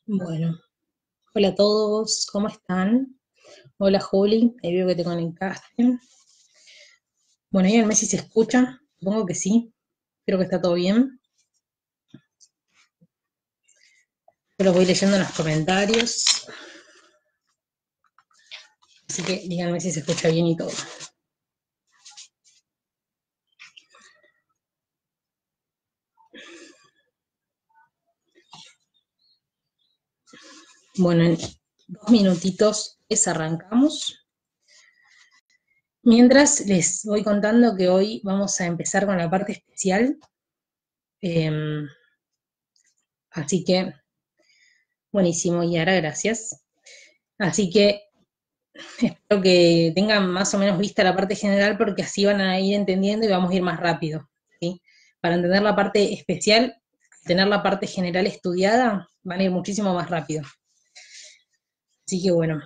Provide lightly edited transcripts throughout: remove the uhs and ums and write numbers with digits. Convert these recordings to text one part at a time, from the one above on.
Bueno, hola a todos, ¿cómo están? Hola Juli, ahí veo que te conectaste. Bueno, díganme si se escucha, supongo que sí, espero que está todo bien. Yo los voy leyendo en los comentarios, así que díganme si se escucha bien y todo. Bueno, en 2 minutitos arrancamos. Mientras les voy contando que hoy vamos a empezar con la parte especial, eh, así que buenísimo, Yara, gracias. Así que espero que tengan más o menos vista la parte general porque así van a ir entendiendo y vamos a ir más rápido, ¿sí? Para entender la parte especial, tener la parte general estudiada, van a ir muchísimo más rápido. Así que bueno,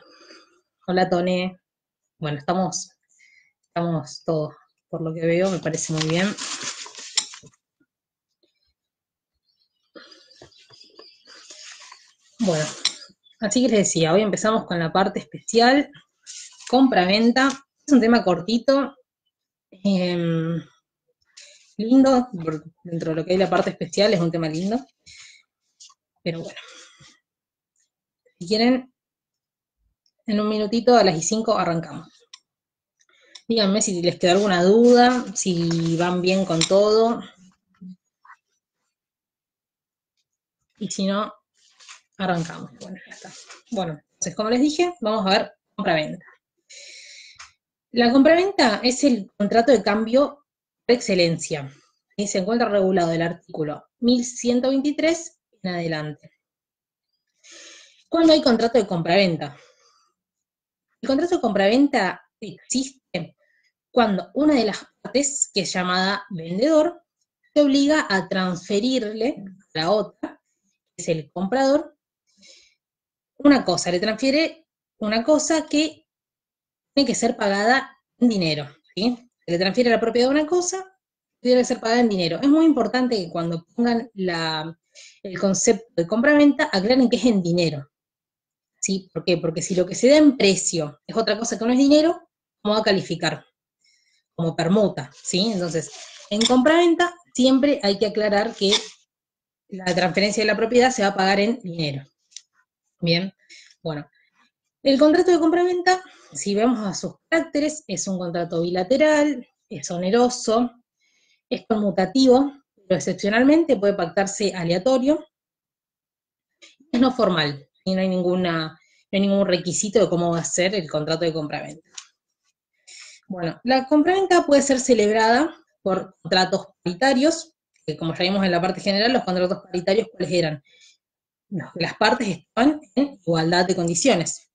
hola Tone, bueno, estamos todos, por lo que veo, me parece muy bien. Bueno, así que les decía, hoy empezamos con la parte especial, compra-venta, es un tema cortito, lindo, dentro de lo que hay la parte especial es un tema lindo, pero bueno, si quieren, en un minutito a las 5 arrancamos. Díganme si les queda alguna duda, si van bien con todo. Y si no, arrancamos. Bueno, ya está. Bueno, entonces como les dije, vamos a ver compra-venta. La compraventa es el contrato de cambio por excelencia y se encuentra regulado del artículo 1123 en adelante. ¿Cuándo hay contrato de compraventa? El contrato de compraventa existe cuando una de las partes, que es llamada vendedor, se obliga a transferirle a la otra, que es el comprador, una cosa, le transfiere una cosa que tiene que ser pagada en dinero, ¿sí? Se le transfiere la propiedad de una cosa, tiene que ser pagada en dinero. Es muy importante que cuando pongan el concepto de compra-venta, aclaren que es en dinero, ¿sí? ¿Por qué? Porque si lo que se da en precio es otra cosa que no es dinero, ¿cómo va a calificar? Como permuta, ¿sí? Entonces, en compra-venta siempre hay que aclarar que la transferencia de la propiedad se va a pagar en dinero. Bien, bueno, el contrato de compra-venta, si vemos a sus caracteres, es un contrato bilateral, es oneroso, es conmutativo, pero excepcionalmente puede pactarse aleatorio, es no formal, y no hay ningún requisito de cómo va a ser el contrato de compra-venta. Bueno, la compraventa puede ser celebrada por contratos paritarios, que como ya vimos en la parte general, los contratos paritarios, ¿cuáles eran? Las partes estaban en igualdad de condiciones.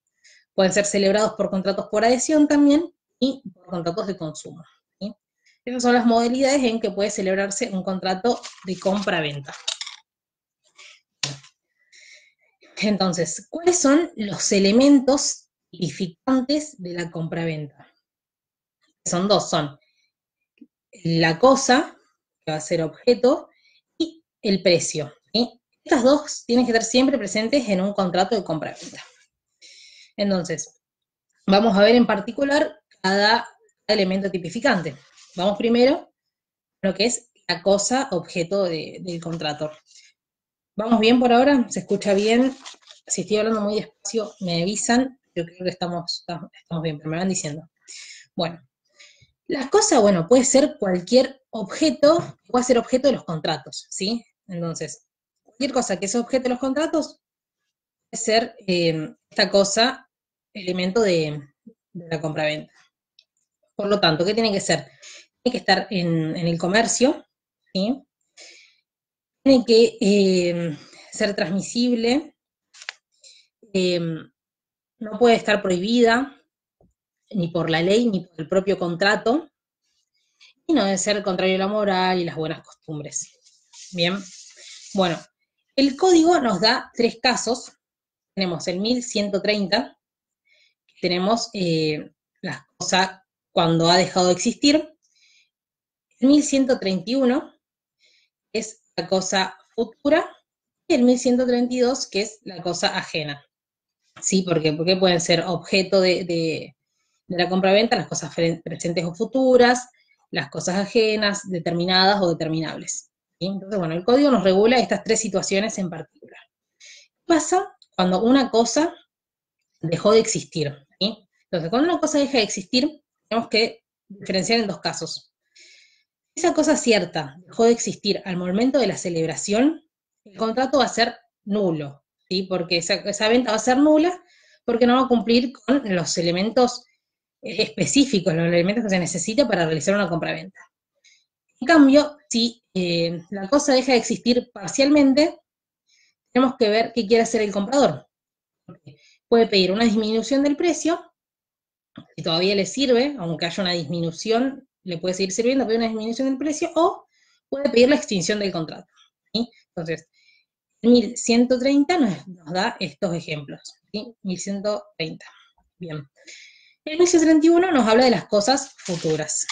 Pueden ser celebrados por contratos por adhesión también y por contratos de consumo, ¿sí? Esas son las modalidades en que puede celebrarse un contrato de compra-venta. Entonces, ¿cuáles son los elementos tipificantes de la compraventa? Son dos, son la cosa, que va a ser objeto, y el precio, ¿sí? Estas dos tienen que estar siempre presentes en un contrato de compra-venta. Entonces, vamos a ver en particular cada elemento tipificante. Vamos primero a lo que es la cosa objeto del contrato. ¿Vamos bien por ahora? ¿Se escucha bien? Si estoy hablando muy despacio, me avisan. Yo creo que estamos bien, pero me van diciendo. Bueno, la cosa, bueno, puede ser cualquier objeto, puede ser objeto de los contratos, ¿sí? Entonces, cualquier cosa que sea objeto de los contratos puede ser esta cosa elemento de la compraventa. Por lo tanto, ¿qué tiene que ser? Tiene que estar en el comercio, ¿sí? Tiene que ser transmisible, eh, no puede estar prohibida ni por la ley ni por el propio contrato, y no debe ser contrario a la moral y las buenas costumbres. Bien, bueno, el código nos da 3 casos. Tenemos el 1130, tenemos las cosas cuando ha dejado de existir. El 1131 es la cosa futura, y el 1132, que es la cosa ajena. ¿Sí? Porque pueden ser objeto de la compraventa las cosas presentes o futuras, las cosas ajenas, determinadas o determinables. ¿Sí? Entonces, bueno, el código nos regula estas tres situaciones en particular. ¿Qué pasa cuando una cosa dejó de existir? ¿Sí? Entonces, cuando una cosa deja de existir, tenemos que diferenciar en dos casos. Esa cosa cierta dejó de existir al momento de la celebración, el contrato va a ser nulo, ¿sí? Porque esa venta va a ser nula porque no va a cumplir con los elementos específicos, los elementos que se necesita para realizar una compraventa. En cambio, si la cosa deja de existir parcialmente, tenemos que ver qué quiere hacer el comprador. Puede pedir una disminución del precio, si todavía le sirve, aunque haya una disminución, le puede seguir sirviendo, pedir una disminución del precio, o puede pedir la extinción del contrato. ¿Sí? Entonces, 1130 nos da estos ejemplos. ¿Sí? 1130. Bien. El 1131 nos habla de las cosas futuras.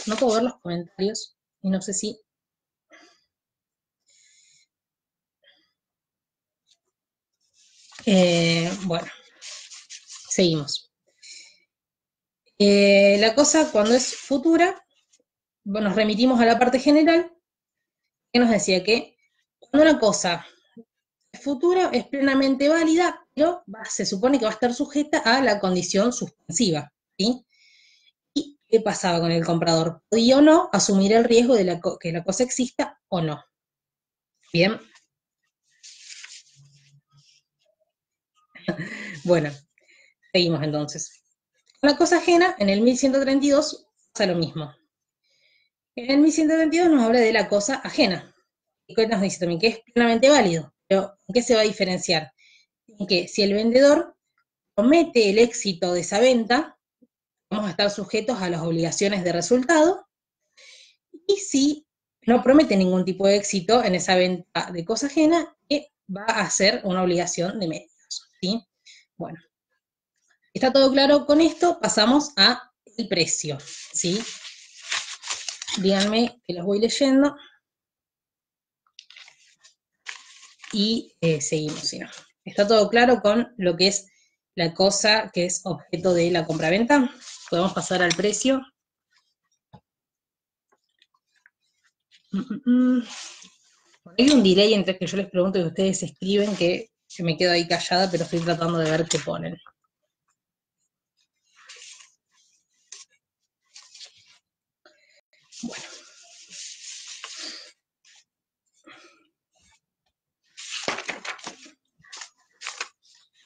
No puedo ver los comentarios y no sé si... bueno, seguimos. La cosa cuando es futura, bueno, nos remitimos a la parte general, que nos decía que cuando una cosa es futura es plenamente válida, pero se supone que va a estar sujeta a la condición suspensiva. ¿Sí? ¿Y qué pasaba con el comprador? ¿Podía o no asumir el riesgo de que la cosa exista o no? Bien. Bueno, seguimos entonces. Con la cosa ajena, en el 1132 pasa lo mismo. En el 1132 nos habla de la cosa ajena. ¿Y qué nos dice también? Que es plenamente válido. Pero ¿en qué se va a diferenciar? En que si el vendedor promete el éxito de esa venta, vamos a estar sujetos a las obligaciones de resultado, y si no promete ningún tipo de éxito en esa venta de cosa ajena, que va a ser una obligación de medios. ¿Sí? Bueno, está todo claro con esto, pasamos a el precio. ¿Sí? Díganme que los voy leyendo y seguimos, si no. ¿Está todo claro con lo que es la cosa que es objeto de la compraventa? Podemos pasar al precio. Hay un delay entre que yo les pregunto y ustedes escriben que yo me quedo ahí callada, pero estoy tratando de ver qué ponen. Bueno.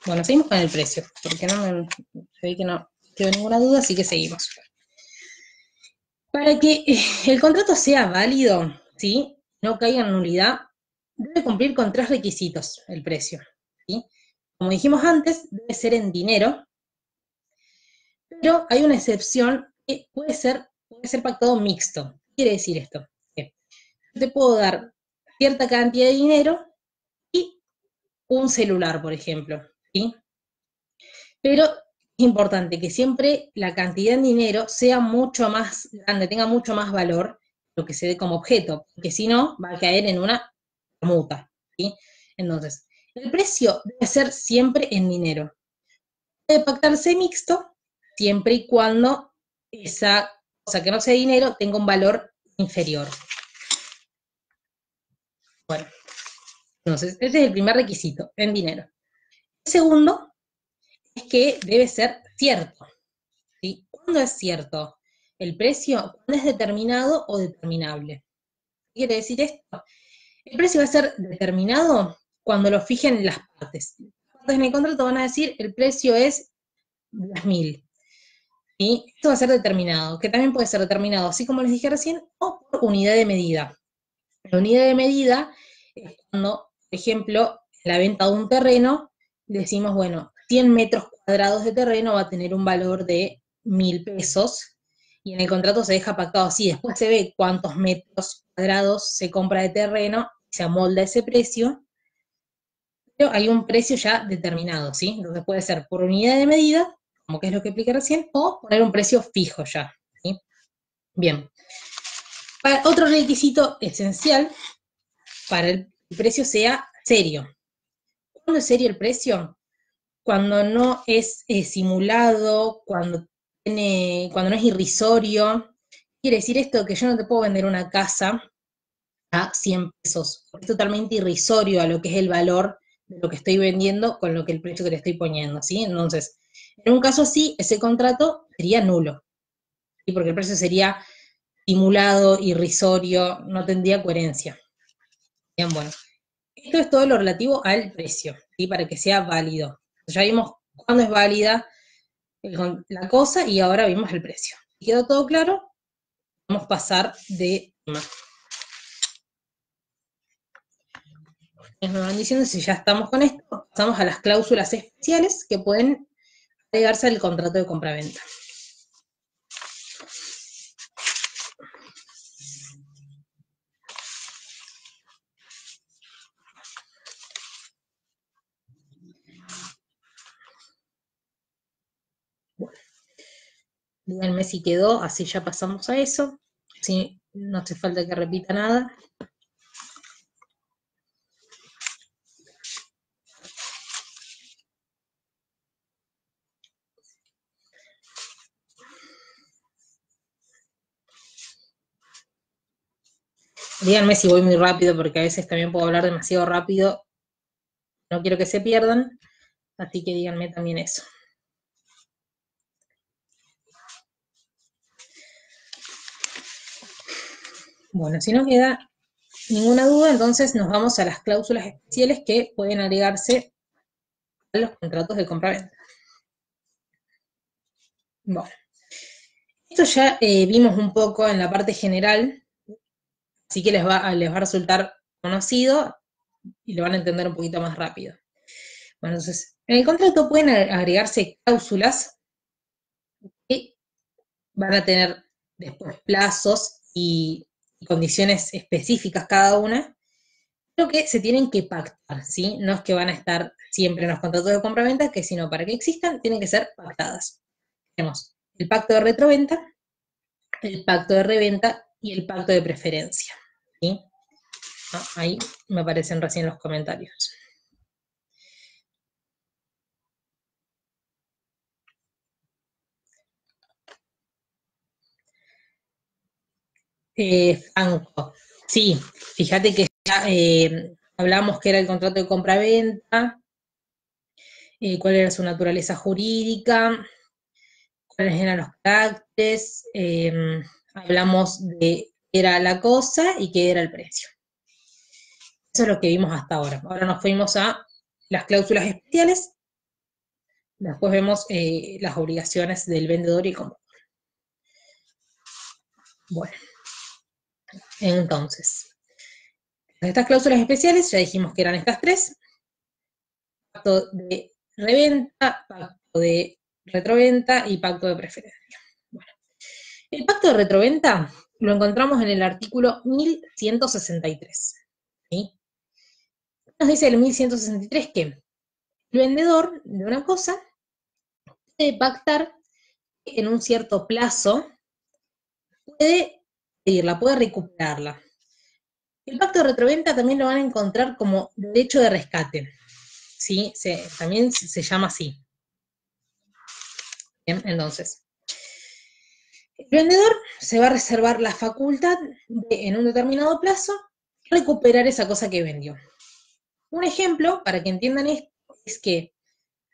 Bueno, seguimos con el precio, porque se ve que no quedó ninguna duda, así que seguimos. Para que el contrato sea válido, ¿sí? No caiga en nulidad, debe cumplir con tres requisitos el precio. ¿Sí? Como dijimos antes, debe ser en dinero, pero hay una excepción que puede ser pactado mixto. ¿Qué quiere decir esto? Que yo te puedo dar cierta cantidad de dinero y un celular, por ejemplo. ¿Sí? Pero es importante que siempre la cantidad de dinero sea mucho más grande, tenga mucho más valor lo que se dé como objeto, porque si no va a caer en una permuta. ¿Sí? Entonces, el precio debe ser siempre en dinero. Debe pactarse mixto siempre y cuando esa cosa que no sea dinero tenga un valor inferior. Bueno, entonces ese es el primer requisito, en dinero. El segundo es que debe ser cierto. ¿Sí? ¿Cuándo es cierto? El precio, ¿cuándo es determinado o determinable? ¿Qué quiere decir esto? El precio va a ser determinado cuando lo fijen las partes. Las partes en el contrato van a decir el precio es 10.000. ¿Sí? Esto va a ser determinado, que también puede ser determinado, así como les dije recién, o por unidad de medida. La unidad de medida es cuando, por ejemplo, en la venta de un terreno, decimos, bueno, 100 metros cuadrados de terreno va a tener un valor de 1.000 pesos, y en el contrato se deja pactado así, después se ve cuántos metros cuadrados se compra de terreno, se amolda ese precio, pero hay un precio ya determinado, ¿sí? Entonces puede ser por unidad de medida, como que es lo que expliqué recién, o poner un precio fijo ya, ¿sí? Bien. Otro requisito esencial para el precio sea serio. ¿Cuándo es serio el precio? Cuando no es simulado, cuando no es irrisorio. Quiere decir esto que yo no te puedo vender una casa a 100 pesos. Es totalmente irrisorio a lo que es el valor de lo que estoy vendiendo con lo que el precio que le estoy poniendo, ¿sí? Entonces, en un caso así, ese contrato sería nulo, ¿sí? Porque el precio sería simulado, irrisorio, no tendría coherencia. Bien, bueno. Esto es todo lo relativo al precio, ¿sí? Para que sea válido. Ya vimos cuándo es válida la cosa y ahora vimos el precio. ¿Quedó todo claro? Vamos a pasar de tema. Me van diciendo si ya estamos con esto, pasamos a las cláusulas especiales que pueden agregarse al contrato de compraventa. Bueno, díganme si quedó, así ya pasamos a eso. Si no hace falta que repita nada. Díganme si voy muy rápido, porque a veces también puedo hablar demasiado rápido. No quiero que se pierdan, así que díganme también eso. Bueno, si no queda ninguna duda, entonces nos vamos a las cláusulas especiales que pueden agregarse a los contratos de compraventa. Bueno, esto ya vimos un poco en la parte general, así que les va a resultar conocido y lo van a entender un poquito más rápido. Bueno, entonces, en el contrato pueden agregarse cláusulas que van a tener después plazos y condiciones específicas cada una, pero que se tienen que pactar, ¿sí? No es que van a estar siempre en los contratos de compraventa, que sino para que existan tienen que ser pactadas. Tenemos el pacto de retroventa, el pacto de reventa y el pacto de preferencia, ¿sí? Ahí me aparecen recién los comentarios. Franco, sí, fíjate que ya hablamos que era el contrato de compraventa, cuál era su naturaleza jurídica, cuáles eran los caracteres, hablamos de qué era la cosa y qué era el precio. Eso es lo que vimos hasta ahora. Ahora nos fuimos a las cláusulas especiales, después vemos las obligaciones del vendedor y el comprador. Bueno, entonces, estas cláusulas especiales ya dijimos que eran estas tres: pacto de reventa, pacto de retroventa y pacto de preferencia. Bueno, el pacto de retroventa lo encontramos en el artículo 1163. ¿Sí? Nos dice el 1163 que el vendedor de una cosa puede pactar en un cierto plazo, puede pedirla, puede recuperarla. El pacto de retroventa también lo van a encontrar como derecho de rescate, ¿sí? También se llama así. Bien, entonces, el vendedor se va a reservar la facultad de, en un determinado plazo, recuperar esa cosa que vendió. Un ejemplo, para que entiendan esto, es que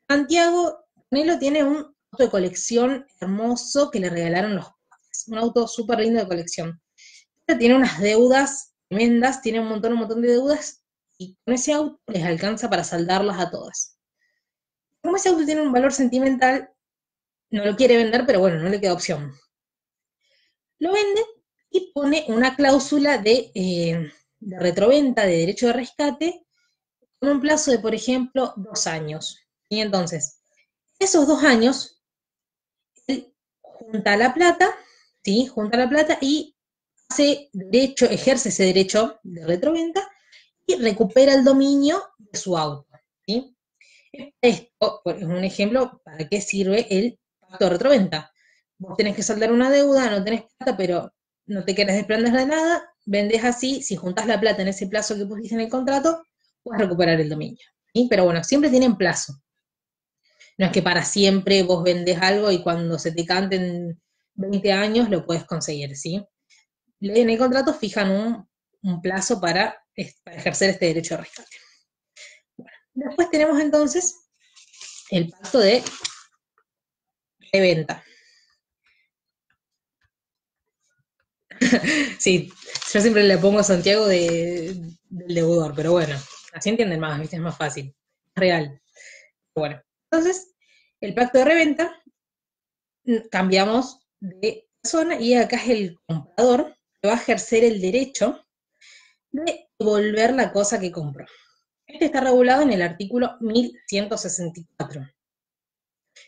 Santiago Nelo tiene un auto de colección hermoso que le regalaron los padres, un auto súper lindo de colección. Tiene unas deudas tremendas, tiene un montón de deudas, y con ese auto les alcanza para saldarlas a todas. Como ese auto tiene un valor sentimental, no lo quiere vender, pero bueno, no le queda opción. Lo vende y pone una cláusula de retroventa, de derecho de rescate, con un plazo de, por ejemplo, 2 años. Y entonces, esos 2 años, él junta la plata, ¿sí? Junta la plata y ejerce ese derecho de retroventa y recupera el dominio de su auto, ¿sí? Esto es un ejemplo para qué sirve el pacto de retroventa. Vos tenés que saldar una deuda, no tenés plata, pero no te querés desprender de nada, vendés así, si juntás la plata en ese plazo que pusiste en el contrato, puedes recuperar el dominio, ¿sí? Pero bueno, siempre tienen plazo. No es que para siempre vos vendés algo y cuando se te canten 20 años lo puedes conseguir, ¿sí? En el contrato fijan un plazo para ejercer este derecho de rescate. Bueno, después tenemos entonces el pacto de reventa. Sí, yo siempre le pongo Santiago del deudor, pero bueno, así entienden más, ¿viste? Es más fácil, real. Bueno, entonces, el pacto de reventa, cambiamos de persona y acá es el comprador que va a ejercer el derecho de devolver la cosa que compró. Este está regulado en el artículo 1164.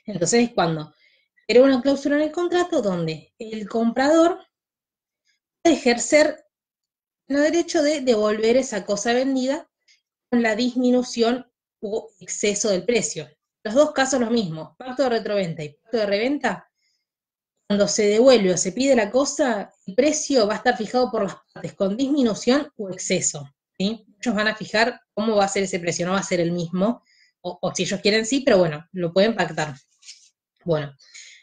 Entonces es cuando era una cláusula en el contrato donde el comprador puede ejercer el derecho de devolver esa cosa vendida con la disminución o exceso del precio. Los dos casos los mismos, pacto de retroventa y pacto de reventa. Cuando se devuelve o se pide la cosa, el precio va a estar fijado por las partes con disminución o exceso, ¿sí? Ellos van a fijar cómo va a ser ese precio, no va a ser el mismo, o si ellos quieren sí, pero bueno, lo pueden pactar. Bueno,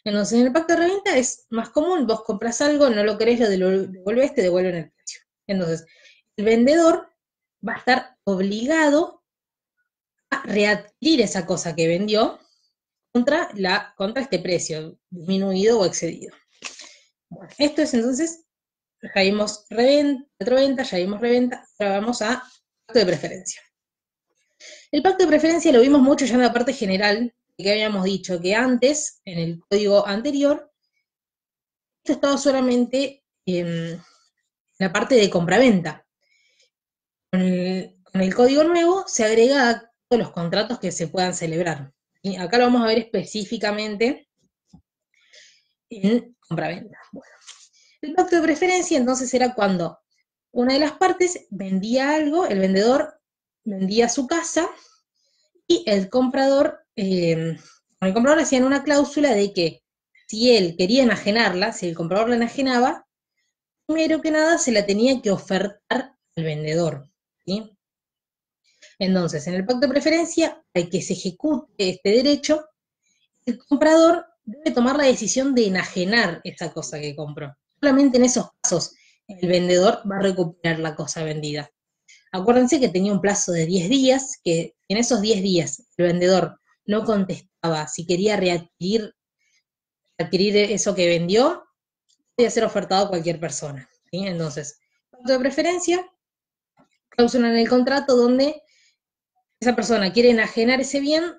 entonces en el pacto de reventa es más común, vos compras algo, no lo querés, lo devolvés, te devuelven el precio. Entonces, el vendedor va a estar obligado a readquirir esa cosa que vendió contra este precio, disminuido o excedido. Bueno, esto es entonces, ya vimos retroventa, ya vimos reventa, ahora vamos a pacto de preferencia. El pacto de preferencia lo vimos mucho ya en la parte general, que habíamos dicho que antes, en el código anterior, esto estaba solamente en la parte de compraventa. Con el código nuevo se agrega todos los contratos que se puedan celebrar. Y acá lo vamos a ver específicamente en compraventa. Bueno, el pacto de preferencia entonces era cuando una de las partes vendía algo, el vendedor vendía su casa y con el comprador hacían una cláusula de que si él quería enajenarla, si el comprador la enajenaba, primero que nada se la tenía que ofertar al vendedor, ¿sí? Entonces, en el pacto de preferencia, para que se ejecute este derecho, el comprador debe tomar la decisión de enajenar esa cosa que compró. Solamente en esos casos el vendedor va a recuperar la cosa vendida. Acuérdense que tenía un plazo de 10 días, que en esos 10 días el vendedor no contestaba si quería adquirir eso que vendió, podía ser ofertado a cualquier persona, ¿sí? Entonces, pacto de preferencia, cláusula en el contrato donde esa persona quiere enajenar ese bien,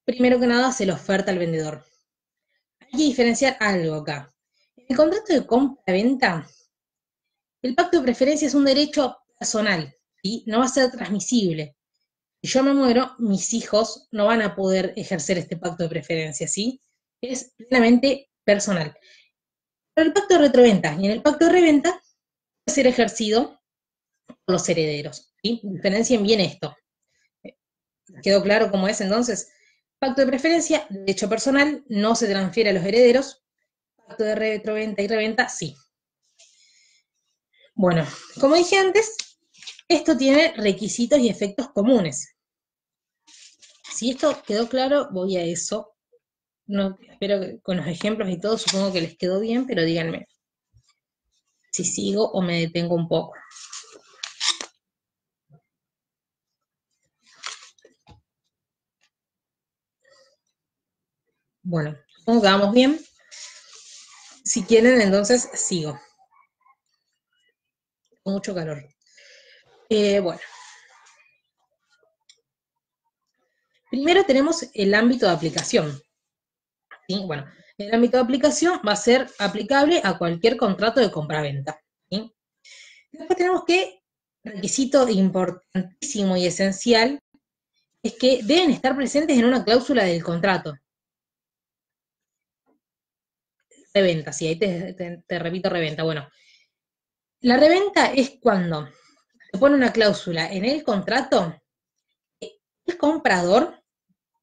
primero que nada se lo oferta al vendedor. Hay que diferenciar algo acá. En el contrato de compra-venta, el pacto de preferencia es un derecho personal, ¿sí? No va a ser transmisible. Si yo me muero, mis hijos no van a poder ejercer este pacto de preferencia, ¿sí? Es plenamente personal. Pero el pacto de retroventa y en el pacto de reventa puede ser ejercido por los herederos, ¿sí? Diferencien bien esto. ¿Quedó claro cómo es entonces? Pacto de preferencia, derecho personal, no se transfiere a los herederos. Pacto de retroventa y reventa, sí. Bueno, como dije antes, esto tiene requisitos y efectos comunes. Si esto quedó claro, voy a eso. No, espero que con los ejemplos y todo, supongo que les quedó bien, pero díganme si sigo o me detengo un poco. Bueno, supongo que vamos bien. Si quieren, entonces sigo. Con mucho calor. Bueno. Primero tenemos el ámbito de aplicación. ¿Sí? Bueno, el ámbito de aplicación va a ser aplicable a cualquier contrato de compraventa. ¿Sí? Después tenemos que, requisito importantísimo y esencial, es que deben estar presentes en una cláusula del contrato. Reventa, sí, ahí te repito reventa. Bueno, la reventa es cuando se pone una cláusula en el contrato, el comprador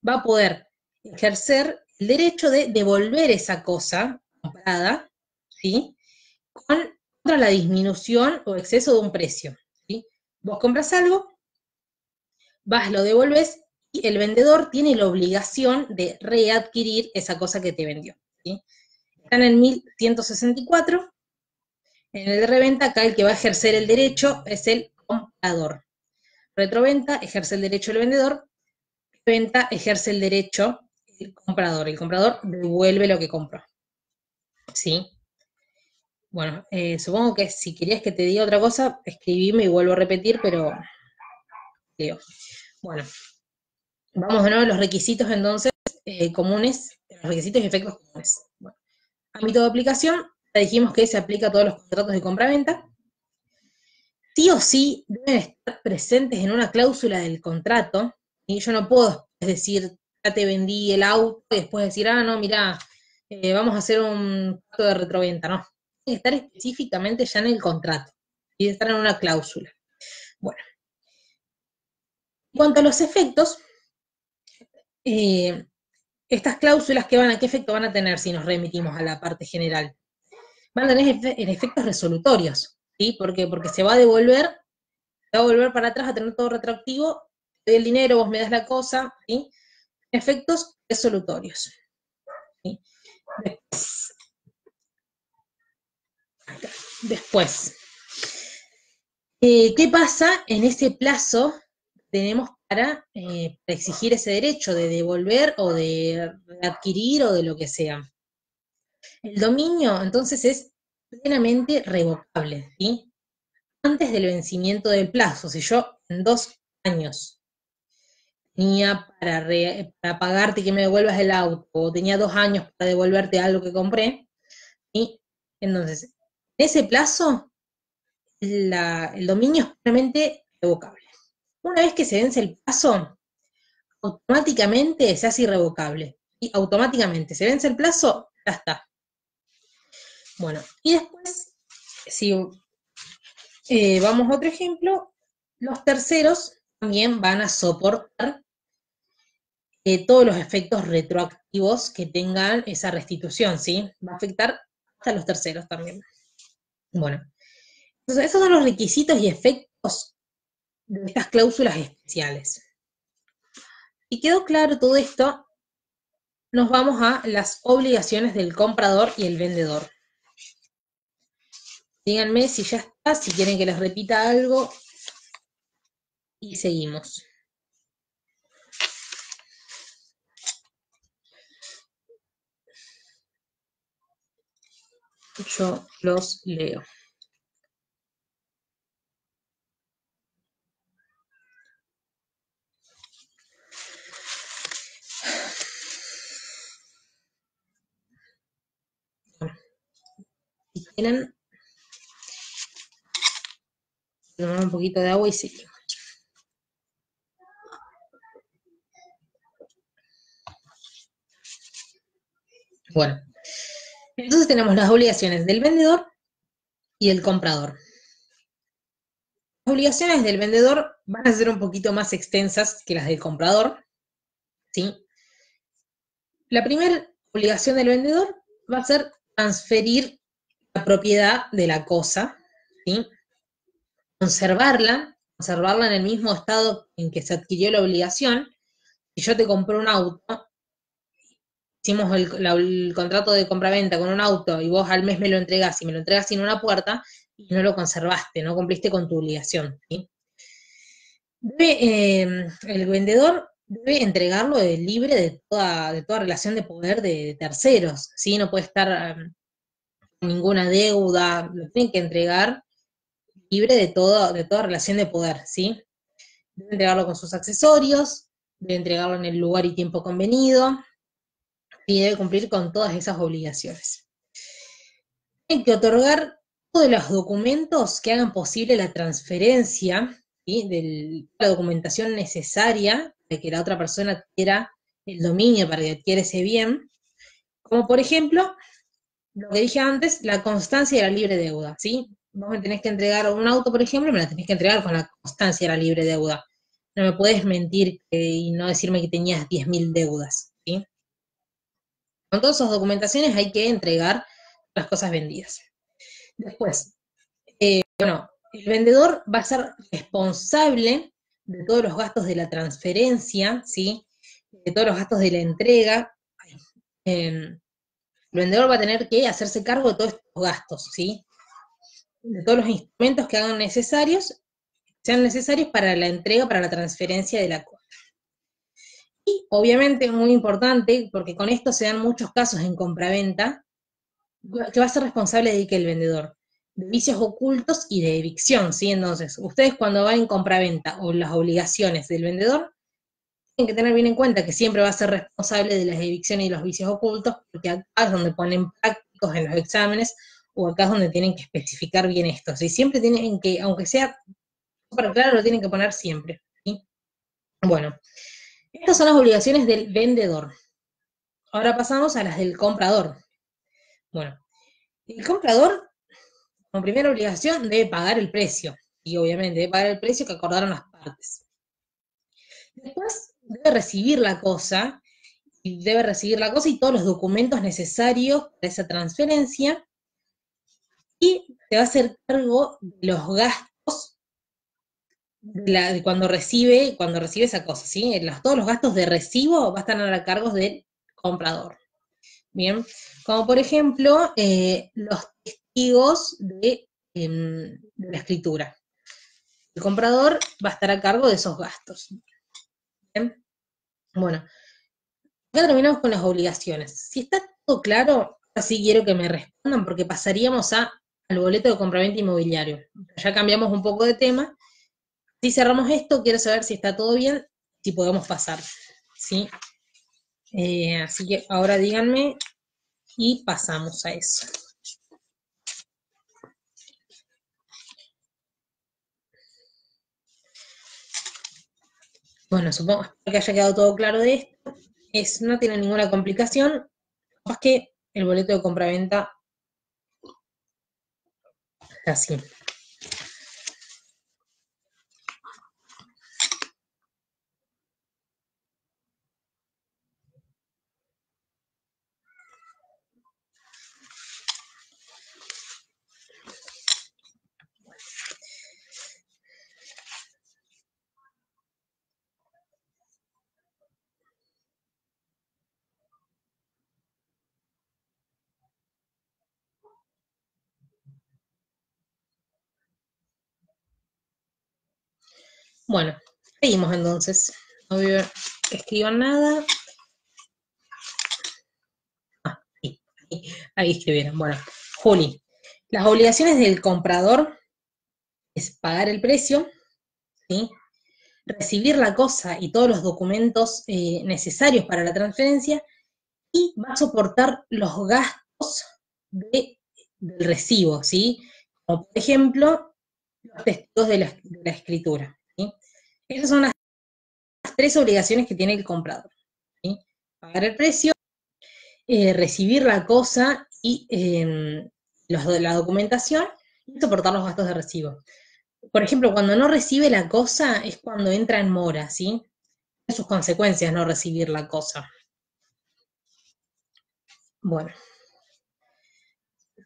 va a poder ejercer el derecho de devolver esa cosa comprada, ¿sí? Contra la disminución o exceso de un precio, ¿sí? Vos compras algo, vas, lo devuelves y el vendedor tiene la obligación de readquirir esa cosa que te vendió, ¿sí? Están en 1164. En el de reventa, acá el que va a ejercer el derecho es el comprador. Retroventa ejerce el derecho el vendedor, venta ejerce el derecho el comprador. El comprador devuelve lo que compró. ¿Sí? Bueno, supongo que si querías que te diga otra cosa, escribime y vuelvo a repetir, pero leo. Bueno, vamos de nuevo a los requisitos entonces comunes, los requisitos y efectos comunes. Bueno, ámbito de aplicación, ya dijimos que se aplica a todos los contratos de compra-venta. Sí o sí deben estar presentes en una cláusula del contrato, y yo no puedo decir, ya te vendí el auto, y después decir, ah, no, mirá, vamos a hacer un trato de retroventa, no. Tiene que estar específicamente ya en el contrato, y debe estar en una cláusula. Bueno, en cuanto a los efectos, estas cláusulas, ¿qué efecto van a tener si nos remitimos a la parte general? Van a tener efectos resolutorios, ¿sí? ¿Por qué? Porque se va a devolver para atrás, a tener todo retroactivo, te doy el dinero, vos me das la cosa, ¿sí? Efectos resolutorios. ¿Sí? Después, ¿qué pasa en ese plazo que tenemos para exigir ese derecho de devolver o de adquirir o de lo que sea? El dominio, entonces, es plenamente revocable, ¿sí? Antes del vencimiento del plazo, si yo en 2 años tenía para pagarte y que me devuelvas el auto, o tenía 2 años para devolverte algo que compré, ¿sí? Entonces, en ese plazo, el dominio es plenamente revocable. Una vez que se vence el plazo, automáticamente se hace irrevocable. Y automáticamente se vence el plazo, ya está. Bueno, y después, si vamos a otro ejemplo, los terceros también van a soportar todos los efectos retroactivos que tengan esa restitución, ¿sí? Va a afectar hasta los terceros también. Bueno, entonces esos son los requisitos y efectos de estas cláusulas especiales. Si quedó claro todo esto, nos vamos a las obligaciones del comprador y el vendedor. Díganme si ya está, si quieren que les repita algo, y seguimos. Yo los leo. Si quieren, tomar un poquito de agua y seguimos. Bueno, entonces tenemos las obligaciones del vendedor y del comprador. Las obligaciones del vendedor van a ser un poquito más extensas que las del comprador, ¿sí? La primera obligación del vendedor va a ser transferir la propiedad de la cosa, ¿sí? Conservarla en el mismo estado en que se adquirió la obligación. Si yo te compré un auto, hicimos el contrato de compraventa con un auto y vos al mes me lo entregás y me lo entregás sin una puerta y no lo conservaste, no cumpliste con tu obligación, ¿sí? El vendedor debe entregarlo libre de toda relación de poder de terceros, ¿sí? No puede estar con ninguna deuda, lo tienen que entregar libre de toda relación de poder, ¿sí? Debe entregarlo con sus accesorios, debe entregarlo en el lugar y tiempo convenido, y debe cumplir con todas esas obligaciones. Tienen que otorgar todos los documentos que hagan posible la transferencia, ¿sí? De la documentación necesaria para que la otra persona adquiera el dominio, para que adquiera ese bien, como por ejemplo, lo que dije antes, la constancia de la libre deuda, ¿sí? Vos me tenés que entregar un auto, por ejemplo, me la tenés que entregar con la constancia de la libre deuda. No me puedes mentir y no decirme que tenías 10.000 deudas, ¿sí? Con todas esas documentaciones hay que entregar las cosas vendidas. Después, bueno, el vendedor va a ser responsable de todos los gastos de la transferencia, ¿sí? De todos los gastos de la entrega. El vendedor va a tener que hacerse cargo de todos estos gastos, ¿sí? De todos los instrumentos que sean necesarios para la entrega, para la transferencia de la cuota. Y obviamente, muy importante, porque con esto se dan muchos casos en compraventa, que va a ser responsable de que el vendedor, de vicios ocultos y de evicción, ¿sí? Entonces, ustedes cuando van en compraventa o las obligaciones del vendedor, tienen que tener bien en cuenta que siempre va a ser responsable de las evicciones y los vicios ocultos, porque acá es donde ponen prácticos en los exámenes, o acá es donde tienen que especificar bien esto, ¿sí? Siempre tienen que, aunque sea súper claro, lo tienen que poner siempre, ¿sí? Bueno, estas son las obligaciones del vendedor. Ahora pasamos a las del comprador. Bueno, el comprador, como primera obligación, debe pagar el precio. Y obviamente debe pagar el precio que acordaron las partes. Después debe recibir la cosa, y todos los documentos necesarios para esa transferencia, y se va a hacer cargo de los gastos de cuando recibe esa cosa, ¿sí? Todos los gastos de recibo van a estar a cargo del comprador. Bien, como por ejemplo, los testigos de la escritura. El comprador va a estar a cargo de esos gastos. Bien, bueno, ya terminamos con las obligaciones. Si está todo claro, así quiero que me respondan, porque pasaríamos al boleto de compraventa inmobiliario. Ya cambiamos un poco de tema. Si cerramos esto, quiero saber si está todo bien, si podemos pasar, ¿sí? Así que ahora díganme y pasamos a eso. Bueno, supongo que haya quedado todo claro de esto. No tiene ninguna complicación, más que el boleto de compraventa así. Bueno, seguimos entonces. No veo que escriban nada. Sí, ahí escribieron. Bueno, Juli, las obligaciones del comprador es pagar el precio, ¿sí? Recibir la cosa y todos los documentos necesarios para la transferencia, y va a soportar los gastos del recibo, ¿sí? Como por ejemplo, los testigos de la escritura, ¿sí? Esas son las tres obligaciones que tiene el comprador, ¿sí? Pagar el precio, recibir la cosa y la documentación, y soportar los gastos de recibo. Por ejemplo, cuando no recibe la cosa es cuando entra en mora, ¿sí? Tiene sus consecuencias no recibir la cosa. Bueno,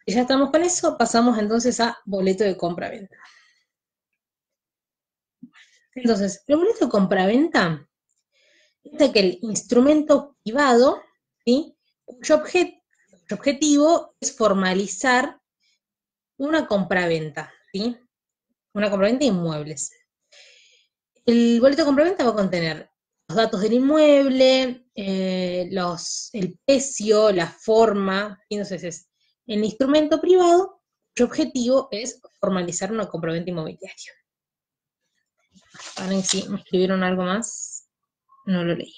ya estamos con eso, pasamos entonces a boleto de compra-venta. Entonces, el boleto de compra-venta es aquel instrumento privado, ¿sí? Cuyo objetivo es formalizar una compraventa, ¿sí? Una compraventa de inmuebles. El boleto de compraventa va a contener los datos del inmueble, el precio, la forma. Entonces es el instrumento privado cuyo objetivo es formalizar una compraventa inmobiliaria. Ahora sí, me escribieron algo más, no lo leí.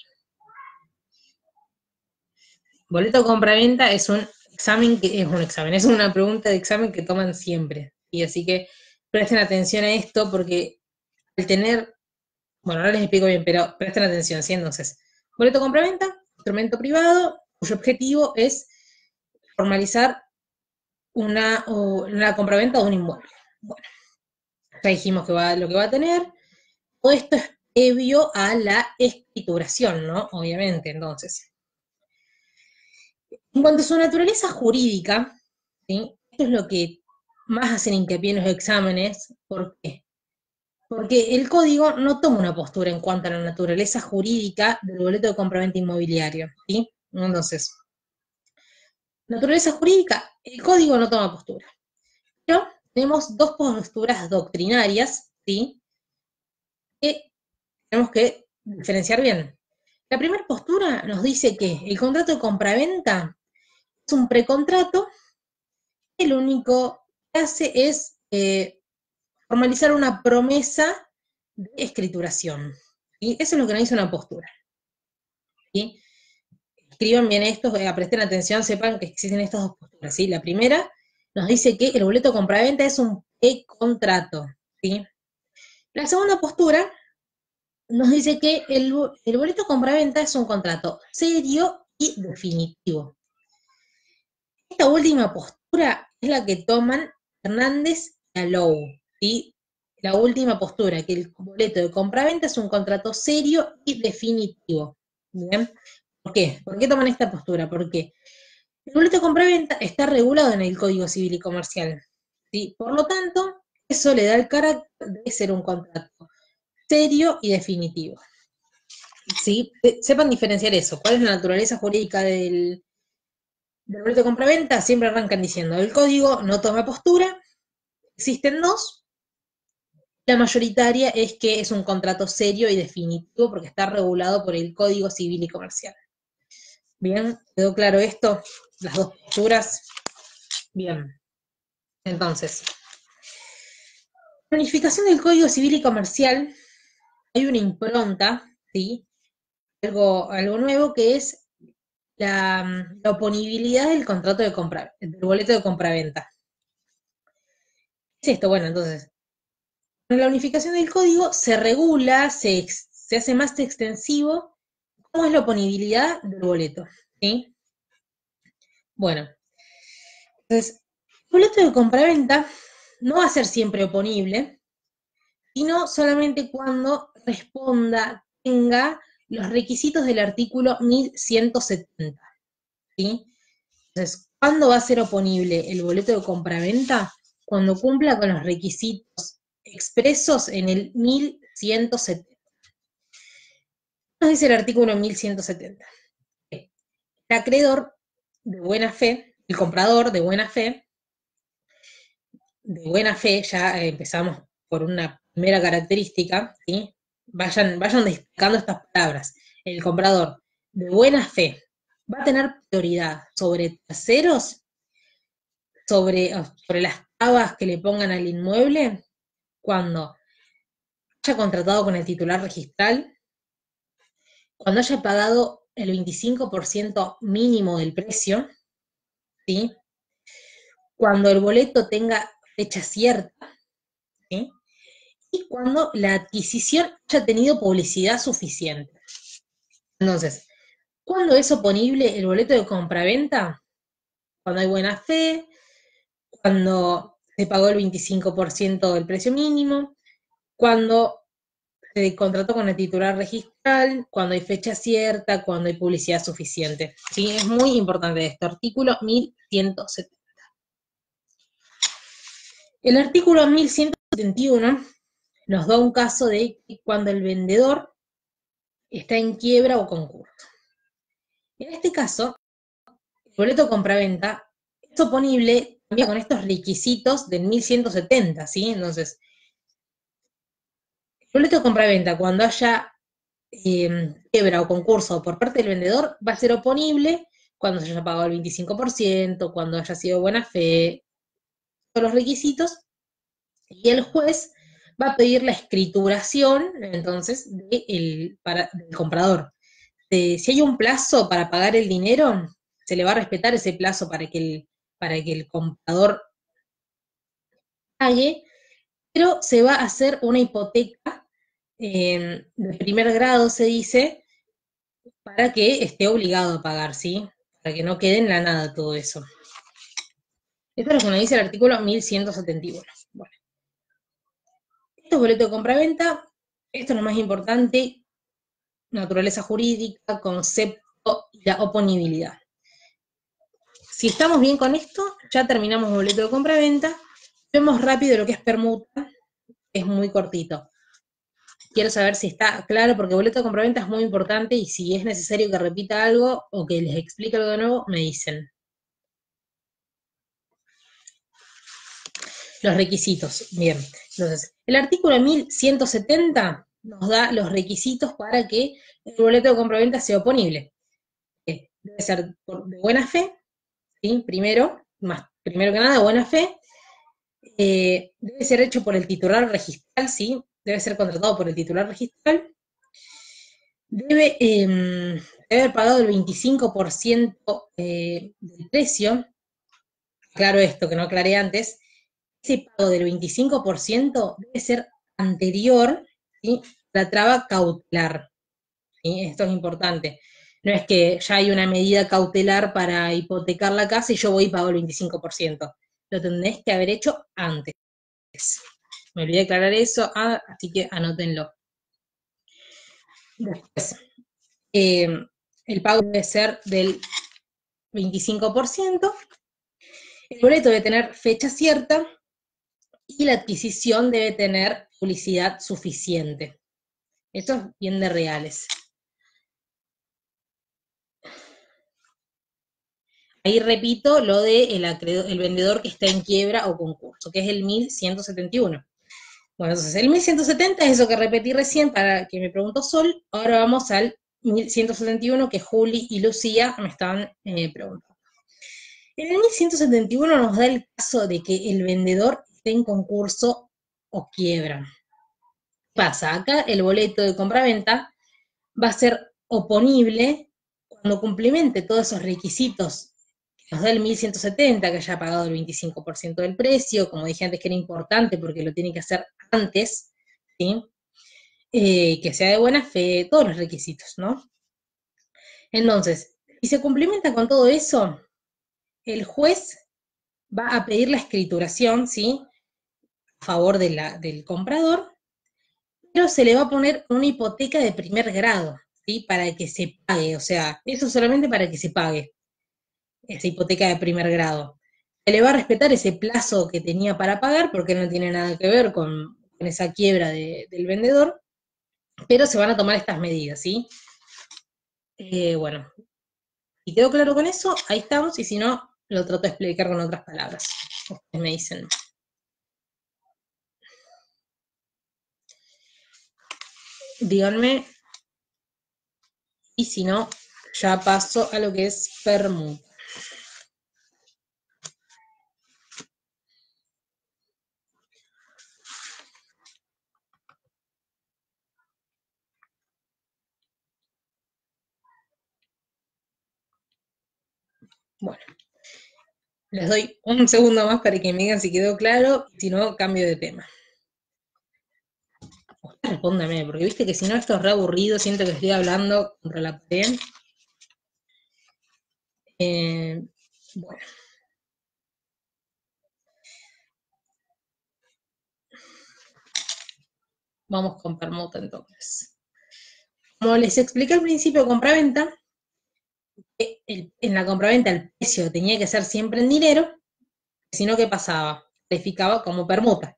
Boleto de compraventa es un examen es una pregunta de examen que toman siempre. Y así que presten atención a esto, porque al tener, bueno, ahora les explico bien, pero presten atención, ¿sí? Entonces, boleto de compraventa, instrumento privado, cuyo objetivo es formalizar una compraventa de un inmueble. Bueno, ya dijimos lo que va a tener. Todo esto es previo a la escrituración, ¿no? Obviamente, entonces. En cuanto a su naturaleza jurídica, ¿sí? Esto es lo que más hacen hincapié en los exámenes. ¿Por qué? Porque el código no toma una postura en cuanto a la naturaleza jurídica del boleto de compraventa inmobiliario, ¿sí? Entonces, naturaleza jurídica, el código no toma postura. Pero tenemos dos posturas doctrinarias, ¿sí? Que tenemos que diferenciar bien. La primera postura nos dice que el contrato de compraventa es un precontrato que lo único que hace es formalizar una promesa de escrituración. ¿Sí? Eso es lo que nos dice una postura. ¿Sí? Escriban bien esto, presten atención, sepan que existen estas dos posturas. ¿Sí? La primera nos dice que el boleto de compraventa es un precontrato. ¿Sí? La segunda postura nos dice que el boleto de compraventa es un contrato serio y definitivo. Esta última postura es la que toman Hernández y Alou, ¿sí? La última postura, que el boleto de compraventa es un contrato serio y definitivo. ¿Bien? ¿Por qué? ¿Por qué toman esta postura? Porque el boleto de compraventa está regulado en el Código Civil y Comercial, ¿sí? Por lo tanto, eso le da el carácter de ser un contrato serio y definitivo. ¿Sí? Sepan diferenciar eso. ¿Cuál es la naturaleza jurídica del boleto de compraventa? Siempre arrancan diciendo, el código no toma postura, existen dos, la mayoritaria es que es un contrato serio y definitivo porque está regulado por el Código Civil y Comercial. ¿Bien? ¿Quedó claro esto? Las dos posturas. Bien. Entonces, la unificación del Código Civil y Comercial, hay una impronta, ¿sí? Algo nuevo que es la oponibilidad del contrato de compra, del boleto de compraventa. ¿Qué es esto? Bueno, entonces, con la unificación del código se regula, se hace más extensivo cómo es la oponibilidad del boleto, ¿sí? Bueno, entonces, el boleto de compraventa no va a ser siempre oponible, sino solamente cuando responda, tenga los requisitos del artículo 1170, ¿sí? Entonces, ¿cuándo va a ser oponible el boleto de compraventa? Cuando cumpla con los requisitos expresos en el 1170. Nos dice el artículo 1170. El acreedor de buena fe, el comprador de buena fe, ya empezamos por una primera característica, ¿sí? Vayan destacando estas palabras. El comprador de buena fe va a tener prioridad sobre terceros, sobre las tabas que le pongan al inmueble, cuando haya contratado con el titular registral, cuando haya pagado el 25% mínimo del precio, ¿sí? Cuando el boleto tenga fecha cierta, ¿sí? Y cuando la adquisición haya tenido publicidad suficiente. Entonces, ¿cuándo es oponible el boleto de compraventa? Cuando hay buena fe, cuando se pagó el 25% del precio mínimo, cuando se contrató con el titular registral, cuando hay fecha cierta, cuando hay publicidad suficiente. ¿Sí? Es muy importante esto, artículo 1170. El artículo 1171 nos da un caso de cuando el vendedor está en quiebra o concurso. En este caso, el boleto de compraventa es oponible también con estos requisitos del 1170, ¿sí? Entonces, el boleto de compraventa, cuando haya quiebra o concurso por parte del vendedor, va a ser oponible cuando se haya pagado el 25%, cuando haya sido buena fe, todos los requisitos, y el juez va a pedir la escrituración, entonces, del comprador. Si hay un plazo para pagar el dinero, se le va a respetar ese plazo para que el comprador pague, pero se va a hacer una hipoteca de primer grado, se dice, para que esté obligado a pagar, ¿sí? Para que no quede en la nada todo eso. Esto es lo que nos dice el artículo 1171. Bueno, esto es boleto de compraventa, esto es lo más importante, naturaleza jurídica, concepto y la oponibilidad. Si estamos bien con esto, ya terminamos boleto de compraventa, vemos rápido lo que es permuta, es muy cortito. quiero saber si está claro, porque boleto de compraventa es muy importante y si es necesario que repita algo o que les explique algo de nuevo, me dicen. Los requisitos, bien. Entonces, el artículo 1170 nos da los requisitos para que el boleto de compraventa sea oponible. Debe ser de buena fe, ¿sí? Primero que nada, buena fe. Debe ser hecho por el titular registral, ¿sí? Debe ser contratado por el titular registral. Debe haber pagado el 25% del precio. Claro esto, que no aclaré antes. Ese pago del 25% debe ser anterior, ¿sí?, a la traba cautelar. ¿Sí? Esto es importante. No es que ya hay una medida cautelar para hipotecar la casa y yo voy y pago el 25%. Lo tendréis que haber hecho antes. Me olvidé de aclarar eso, así que anótenlo. Después, el pago debe ser del 25%, el boleto debe tener fecha cierta y la adquisición debe tener publicidad suficiente. Esto es bien de reales. Ahí repito lo de el vendedor que está en quiebra o concurso, que es el 1171. Bueno, entonces el 1170 es eso que repetí recién para que me preguntó Sol. Ahora vamos al 1171 que Juli y Lucía me estaban preguntando. En el 1171 nos da el caso de que el vendedor esté en concurso o quiebra. ¿Qué pasa? Acá el boleto de compraventa va a ser oponible cuando cumplimente todos esos requisitos que nos da el 1170, que haya pagado el 25% del precio, como dije antes que era importante porque lo tiene que hacer antes, ¿sí? Que sea de buena fe, todos los requisitos, ¿no? Entonces, si se cumplimenta con todo eso, el juez va a pedir la escrituración, ¿sí?, a favor del comprador, pero se le va a poner una hipoteca de primer grado, ¿sí?, para que se pague, o sea, eso solamente para que se pague, esa hipoteca de primer grado. Se le va a respetar ese plazo que tenía para pagar, porque no tiene nada que ver con esa quiebra del vendedor, pero se van a tomar estas medidas, ¿sí? Bueno, si quedó claro con eso, ahí estamos, y si no, lo trato de explicar con otras palabras. Ustedes me dicen. Díganme, y si no, ya paso a lo que es permuta. Bueno, les doy un segundo más para que me digan si quedó claro, y si no, cambio de tema. Respóndame, porque viste que si no esto es re aburrido, siento que estoy hablando contra la pared. Bueno. Vamos con permuta entonces. Como les expliqué al principio de compraventa, en la compraventa el precio tenía que ser siempre en dinero, si no, ¿qué pasaba? Calificaba como permuta.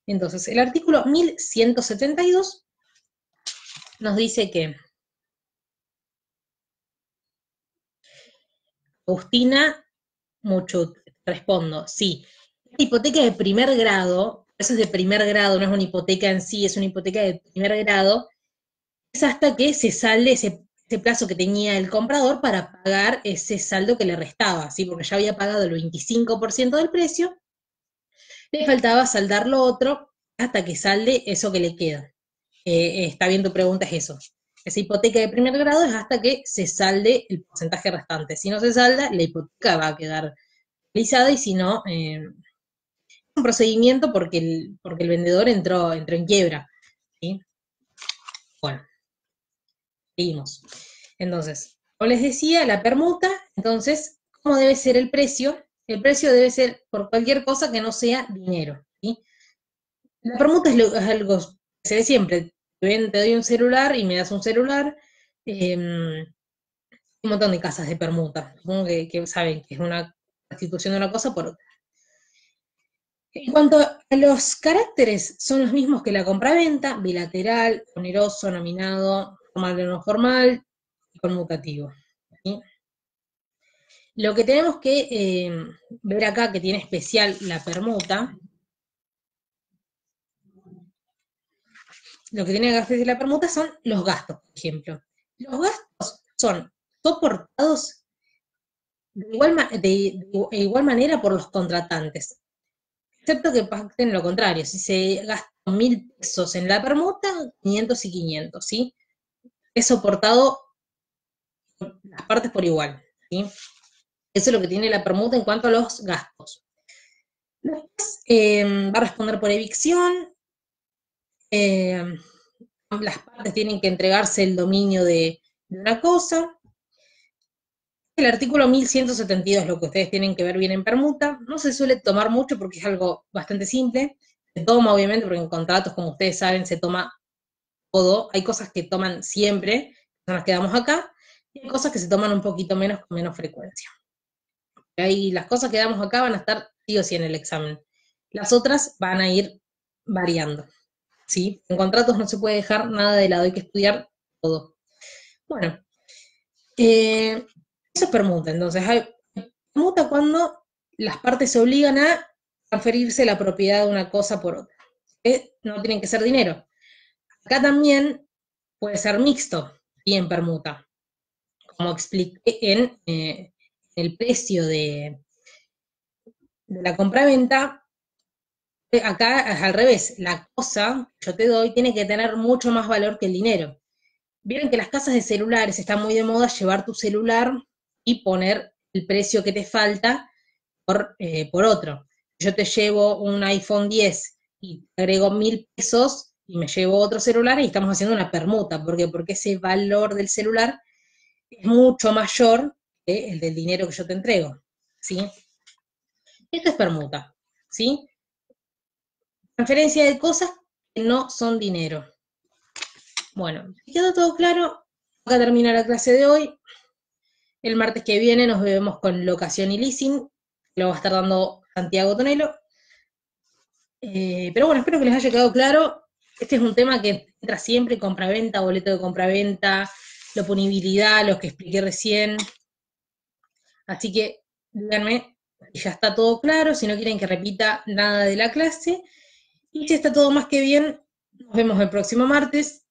Entonces, el artículo 1172 nos dice que Agustina Muchut, respondo, sí. La hipoteca de primer grado, eso es de primer grado, no es una hipoteca en sí, es una hipoteca de primer grado, es hasta que se salde ese plazo que tenía el comprador para pagar ese saldo que le restaba, ¿sí? Porque ya había pagado el 25% del precio, le faltaba saldar lo otro hasta que salde eso que le queda. Está bien, tu pregunta es eso. Esa hipoteca de primer grado es hasta que se salde el porcentaje restante. Si no se salda, la hipoteca va a quedar realizada, y si no, un procedimiento porque el vendedor entró en quiebra, ¿sí? Bueno, seguimos. Entonces, como les decía, la permuta, entonces, ¿cómo debe ser el precio? El precio debe ser por cualquier cosa que no sea dinero, ¿sí? La permuta es algo que se ve siempre. Te doy un celular y me das un celular. Un montón de casas de permuta. Supongo que saben que es una sustitución de una cosa por otra. En cuanto a los caracteres, son los mismos que la compraventa, bilateral, oneroso, nominado, formal o no formal, y conmutativo. ¿Sí? Lo que tenemos que ver acá, que tiene especial la permuta, lo que tiene que hacer la permuta son los gastos, por ejemplo. Los gastos son soportados de igual manera por los contratantes, excepto que pacten lo contrario. Si se gastan 1.000 pesos en la permuta, 500 y 500, ¿sí? Es soportado por las partes por igual, ¿sí? Eso es lo que tiene la permuta en cuanto a los gastos. Después va a responder por evicción. Las partes tienen que entregarse el dominio de una cosa. El artículo 1172 es lo que ustedes tienen que ver bien en permuta. No se suele tomar mucho porque es algo bastante simple. Se toma, obviamente, porque en contratos, como ustedes saben, se toma todo. Hay cosas que toman siempre, son las que damos acá, y hay cosas que se toman un poquito menos, con menos frecuencia. Ahí las cosas que damos acá van a estar sí o sí en el examen. Las otras van a ir variando, ¿sí? En contratos no se puede dejar nada de lado, hay que estudiar todo. Bueno, eso es permuta. Entonces, hay permuta cuando las partes se obligan a transferirse la propiedad de una cosa por otra. No tienen que ser dinero. Acá también puede ser mixto y en permuta. Como expliqué en el precio de la compraventa, acá es al revés. La cosa que yo te doy tiene que tener mucho más valor que el dinero. Vieron que las casas de celulares están muy de moda llevar tu celular y poner el precio que te falta por otro. Yo te llevo un iPhone 10 y te agrego 1.000 pesos y me llevo otro celular y estamos haciendo una permuta. ¿Por qué? Porque ese valor del celular es mucho mayor que el del dinero que yo te entrego. ¿Sí? Esto es permuta. ¿Sí? Transferencia de cosas que no son dinero. Bueno, ¿quedó todo claro? Acá termina la clase de hoy. El martes que viene nos vemos con locación y leasing, lo va a estar dando Santiago Tonelo. Pero bueno, espero que les haya quedado claro. Este es un tema que entra siempre, compraventa, boleto de compraventa, la oponibilidad, los que expliqué recién. Así que díganme si ya está todo claro, si no quieren que repita nada de la clase. Y si está todo más que bien, nos vemos el próximo martes.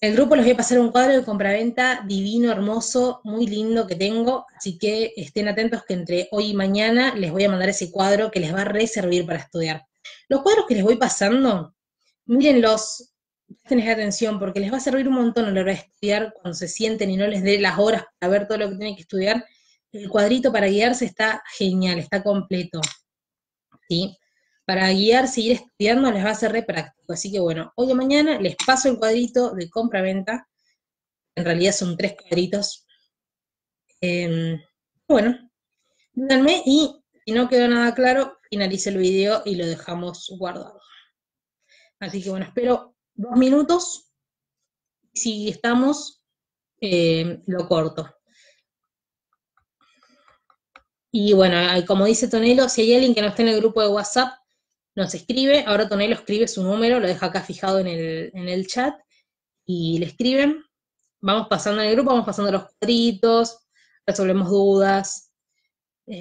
El grupo les voy a pasar un cuadro de compraventa divino, hermoso, muy lindo que tengo, así que estén atentos que entre hoy y mañana les voy a mandar ese cuadro que les va a reservir para estudiar. Los cuadros que les voy pasando, mírenlos, presten atención, porque les va a servir un montón a la hora de estudiar cuando se sienten y no les dé las horas para ver todo lo que tienen que estudiar. El cuadrito para guiarse está genial, está completo, ¿sí? Para guiarse y ir estudiando les va a ser re práctico. Así que bueno, hoy o mañana les paso el cuadrito de compra-venta. En realidad son 3 cuadritos. Bueno, díganme y si no quedó nada claro, finalice el video y lo dejamos guardado. Así que bueno, espero 2 minutos. Si estamos, lo corto. Y bueno, como dice Tonelo, si hay alguien que no está en el grupo de WhatsApp, nos escribe. Ahora Tonelo escribe su número, lo deja acá fijado en el chat, y le escriben. Vamos pasando en el grupo, vamos pasando los cuadritos, resolvemos dudas. Si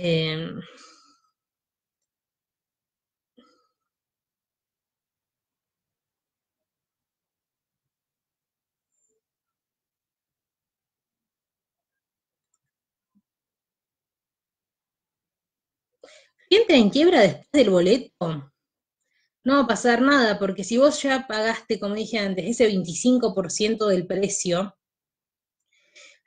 entra en quiebra después del boleto, no va a pasar nada, porque si vos ya pagaste, como dije antes, ese 25% del precio,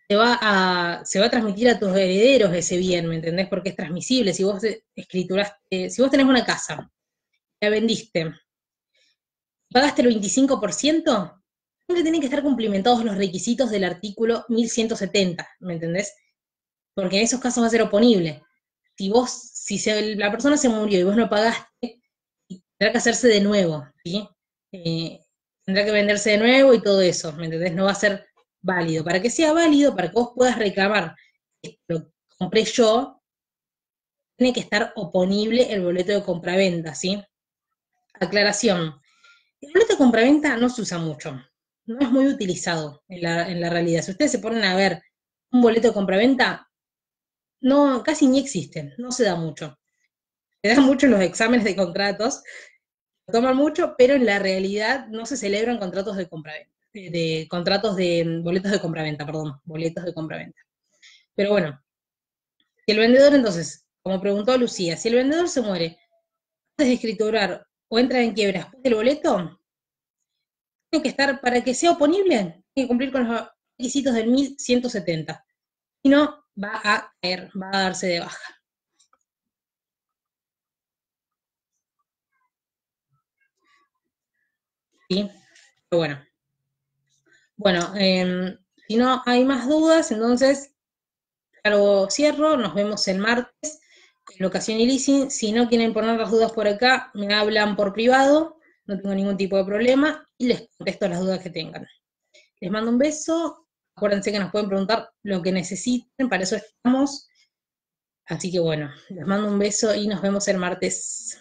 se va a transmitir a tus herederos ese bien, ¿me entendés? Porque es transmisible. Si vos escrituraste, si vos tenés una casa, la vendiste, pagaste el 25%, siempre tienen que estar cumplimentados los requisitos del artículo 1170, ¿me entendés? Porque en esos casos va a ser oponible. Si la persona se murió y vos no pagaste, tendrá que hacerse de nuevo, ¿sí? Tendrá que venderse de nuevo y todo eso, ¿me entendés? No va a ser válido. Para que sea válido, para que vos puedas reclamar, esto lo compré yo, tiene que estar oponible el boleto de compraventa, ¿sí? Aclaración. El boleto de compraventa no se usa mucho, no es muy utilizado en la realidad. Si ustedes se ponen a ver un boleto de compraventa, no, casi ni existe, no se da mucho. Se da mucho en los exámenes de contratos, lo toman mucho, pero en la realidad no se celebran contratos de compraventa, de contratos de boletos de compraventa, perdón, boletos de compraventa. Pero bueno, si el vendedor entonces, como preguntó Lucía, si el vendedor se muere antes de escriturar o entra en quiebra después del boleto, tiene que estar, para que sea oponible, tiene que cumplir con los requisitos del 1170. Si no, va a caer, va a darse de baja. ¿Sí? Pero bueno. Bueno, si no hay más dudas, entonces, claro, cierro, nos vemos el martes en locación y leasing. Si no quieren poner las dudas por acá, me hablan por privado, no tengo ningún tipo de problema, y les contesto las dudas que tengan. Les mando un beso, acuérdense que nos pueden preguntar lo que necesiten, para eso estamos. Así que bueno, les mando un beso y nos vemos el martes.